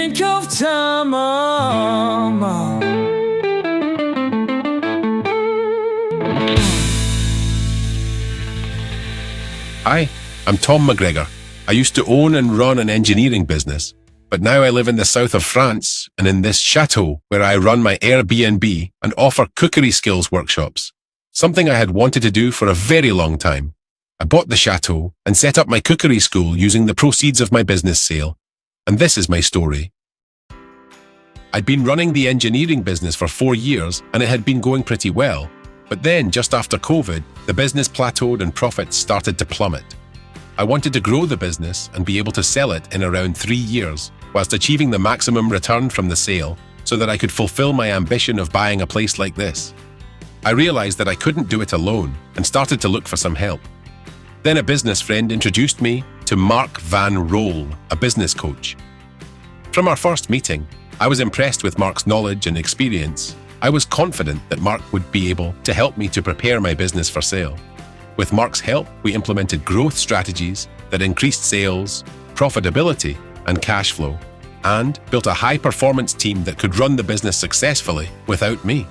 think of time. Hi, I'm Tom McGregor. I used to own and run an engineering business, but now I live in the south of France and in this chateau where I run my Airbnb and offer cookery skills workshops, something I had wanted to do for a very long time. I bought the chateau and set up my cookery school using the proceeds of my business sale, and this is my story. I'd been running the engineering business for 4 years and it had been going pretty well, but then just after COVID, the business plateaued and profits started to plummet. I wanted to grow the business and be able to sell it in around 3 years, whilst achieving the maximum return from the sale so that I could fulfill my ambition of buying a place like this. I realized that I couldn't do it alone and started to look for some help. Then a business friend introduced me to Mark Van Roel, a business coach. From our first meeting, I was impressed with Mark's knowledge and experience. I was confident that Mark would be able to help me to prepare my business for sale. With Mark's help, we implemented growth strategies that increased sales, profitability, and cash flow, and built a high-performance team that could run the business successfully without me.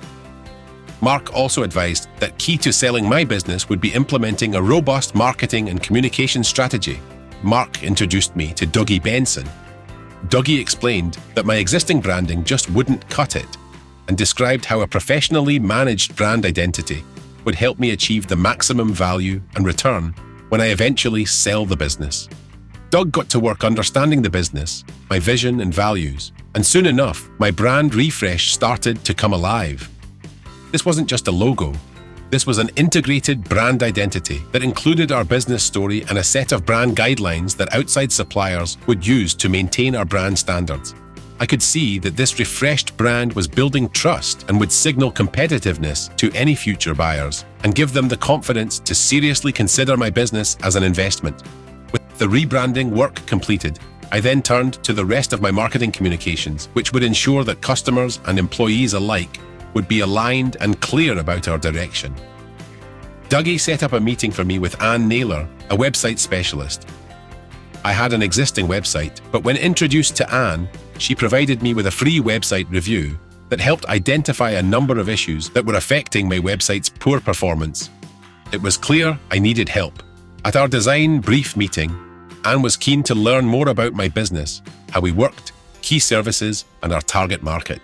Mark also advised that key to selling my business would be implementing a robust marketing and communication strategy. Mark introduced me to Dougie Benson. Dougie explained that my existing branding just wouldn't cut it, and described how a professionally managed brand identity would help me achieve the maximum value and return when I eventually sell the business. Doug got to work understanding the business, my vision and values, and soon enough, my brand refresh started to come alive. This wasn't just a logo. This was an integrated brand identity that included our business story and a set of brand guidelines that outside suppliers would use to maintain our brand standards. I could see that this refreshed brand was building trust and would signal competitiveness to any future buyers and give them the confidence to seriously consider my business as an investment. With the rebranding work completed, I then turned to the rest of my marketing communications, which would ensure that customers and employees alike would be aligned and clear about our direction. Dougie set up a meeting for me with Anne Naylor, a website specialist. I had an existing website, but when introduced to Anne, she provided me with a free website review that helped identify a number of issues that were affecting my website's poor performance. It was clear I needed help. At our design brief meeting, Anne was keen to learn more about my business, how we worked, key services, and our target market.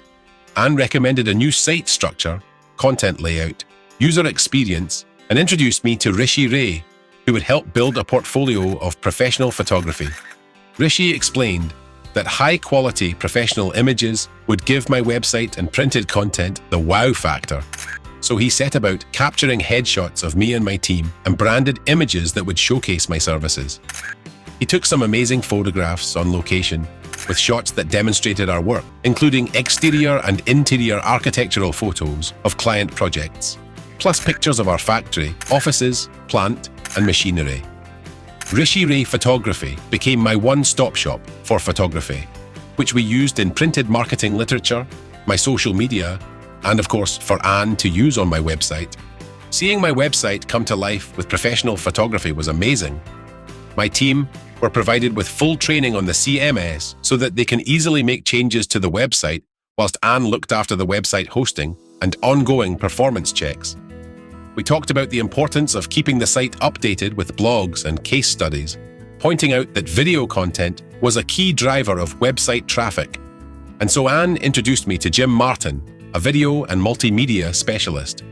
Anne recommended a new site structure, content layout, user experience, and introduced me to Rishi Ray, who would help build a portfolio of professional photography. Rishi explained that high-quality professional images would give my website and printed content the wow factor. So he set about capturing headshots of me and my team and branded images that would showcase my services. He took some amazing photographs on location with shots that demonstrated our work, including exterior and interior architectural photos of client projects, plus pictures of our factory, offices, plant, and machinery. Rishi Ray Photography became my one-stop shop for photography, which we used in printed marketing literature, my social media, and of course for Anne to use on my website. Seeing my website come to life with professional photography was amazing. My team were provided with full training on the CMS so that they can easily make changes to the website, whilst Anne looked after the website hosting and ongoing performance checks. We talked about the importance of keeping the site updated with blogs and case studies, pointing out that video content was a key driver of website traffic. And so Anne introduced me to Jim Martin, a video and multimedia specialist.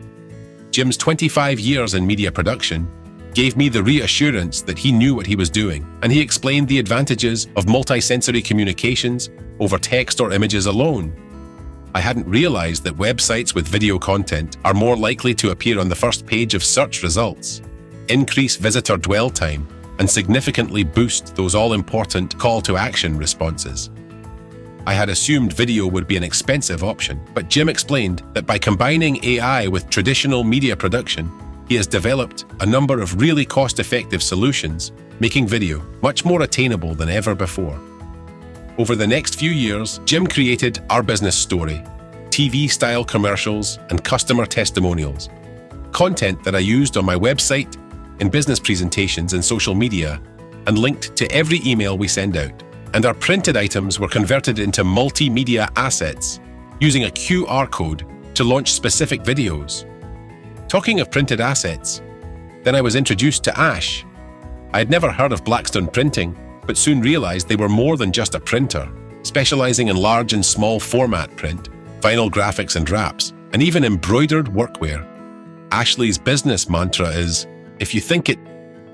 Jim's 25 years in media production gave me the reassurance that he knew what he was doing, and he explained the advantages of multi-sensory communications over text or images alone. I hadn't realized that websites with video content are more likely to appear on the first page of search results, increase visitor dwell time, and significantly boost those all-important call-to-action responses. I had assumed video would be an expensive option, but Jim explained that by combining AI with traditional media production, he has developed a number of really cost-effective solutions, making video much more attainable than ever before. Over the next few years, Jim created Our Business Story, TV-style commercials, and customer testimonials, content that I used on my website, in business presentations and social media, and linked to every email we send out. and our printed items were converted into multimedia assets using a QR code to launch specific videos. Talking of printed assets, then I was introduced to Ash. I had never heard of Blackstone Printing, but soon realized they were more than just a printer, specializing in large and small format print, vinyl graphics and wraps, and even embroidered workwear. Ashley's business mantra is, if you think it,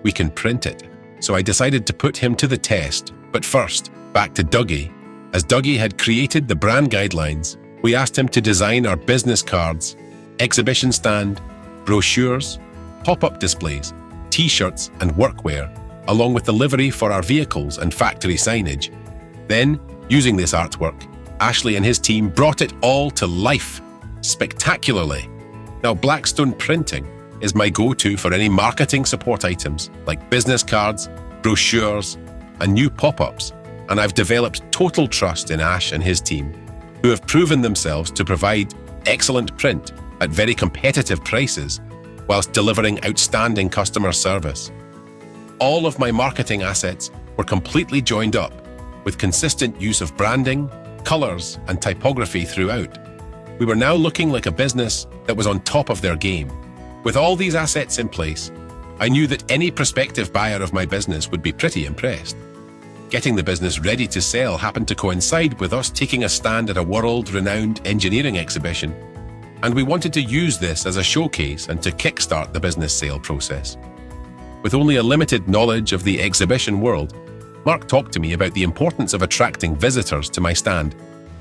we can print it. So I decided to put him to the test. But first, back to Dougie. As Dougie had created the brand guidelines, we asked him to design our business cards, exhibition stand, brochures, pop-up displays, t-shirts and workwear, along with the livery for our vehicles and factory signage. Then, using this artwork, Ashley and his team brought it all to life, spectacularly. Now, Blackstone Printing is my go-to for any marketing support items like business cards, brochures, and new pop-ups, and I've developed total trust in Ash and his team, who have proven themselves to provide excellent print at very competitive prices whilst delivering outstanding customer service. All of my marketing assets were completely joined up with consistent use of branding, colors, and typography throughout. We were now looking like a business that was on top of their game. With all these assets in place, I knew that any prospective buyer of my business would be pretty impressed. Getting the business ready to sell happened to coincide with us taking a stand at a world-renowned engineering exhibition, and we wanted to use this as a showcase and to kickstart the business sale process. With only a limited knowledge of the exhibition world, Mark talked to me about the importance of attracting visitors to my stand,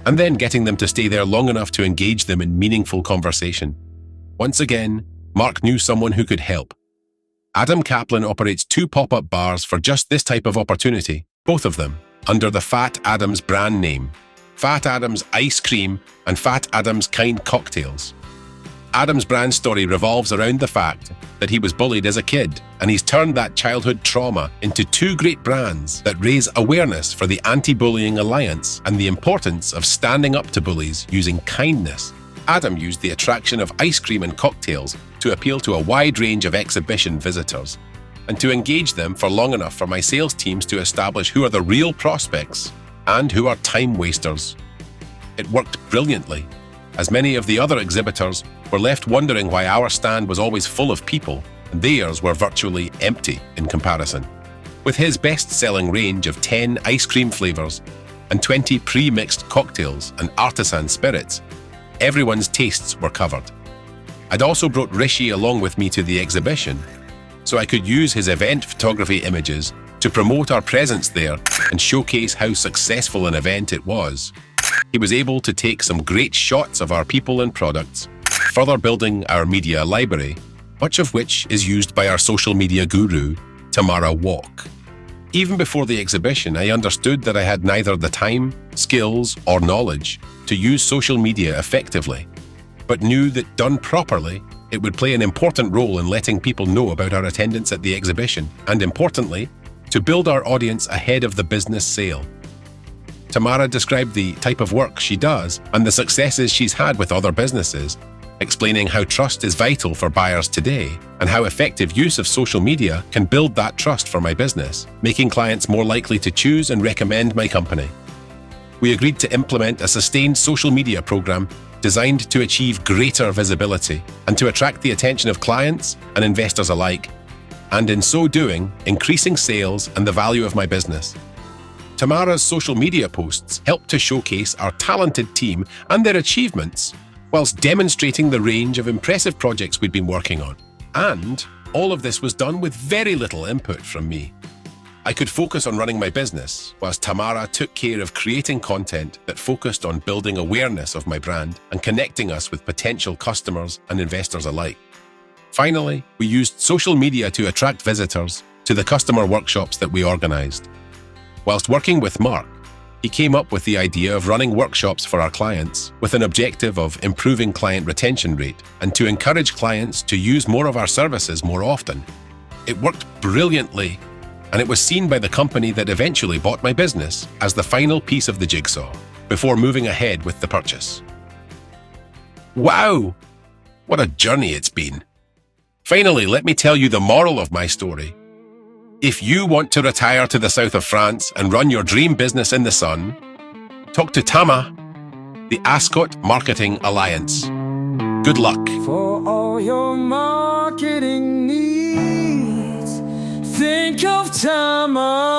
and then getting them to stay there long enough to engage them in meaningful conversation. Once again, Mark knew someone who could help. Adam Kaplan operates 2 pop-up bars for just this type of opportunity, both of them under the Fat Adams brand name, Fat Adams Ice Cream and Fat Adams Kind Cocktails. Adam's brand story revolves around the fact that he was bullied as a kid, and he's turned that childhood trauma into 2 great brands that raise awareness for the Anti-Bullying Alliance and the importance of standing up to bullies using kindness. Adam used the attraction of ice cream and cocktails to appeal to a wide range of exhibition visitors and to engage them for long enough for my sales teams to establish who are the real prospects and who are time wasters. It worked brilliantly, as many of the other exhibitors were left wondering why our stand was always full of people and theirs were virtually empty in comparison. With his best-selling range of 10 ice cream flavors and 20 pre-mixed cocktails and artisan spirits, everyone's tastes were covered. I'd also brought Rishi along with me to the exhibition, so I could use his event photography images to promote our presence there and showcase how successful an event it was. He was able to take some great shots of our people and products, further building our media library, much of which is used by our social media guru, Tamara Walk. Even before the exhibition, I understood that I had neither the time, skills, or knowledge to use social media effectively, but knew that done properly, it would play an important role in letting people know about our attendance at the exhibition, and importantly, to build our audience ahead of the business sale. Tamara described the type of work she does and the successes she's had with other businesses, explaining how trust is vital for buyers today and how effective use of social media can build that trust for my business, making clients more likely to choose and recommend my company. We agreed to implement a sustained social media program designed to achieve greater visibility and to attract the attention of clients and investors alike, and in so doing, increasing sales and the value of my business. Tamara's social media posts helped to showcase our talented team and their achievements, whilst demonstrating the range of impressive projects we'd been working on. And all of this was done with very little input from me. I could focus on running my business, whilst Tamara took care of creating content that focused on building awareness of my brand and connecting us with potential customers and investors alike. Finally, we used social media to attract visitors to the customer workshops that we organized. Whilst working with Mark, he came up with the idea of running workshops for our clients with an objective of improving client retention rate and to encourage clients to use more of our services more often. It worked brilliantly, and it was seen by the company that eventually bought my business as the final piece of the jigsaw before moving ahead with the purchase. Wow! What a journey it's been. Finally, let me tell you the moral of my story. If you want to retire to the south of France and run your dream business in the sun, talk to Tama, the Ascot Marketing Alliance. Good luck. For all your marketing needs, think of Tama.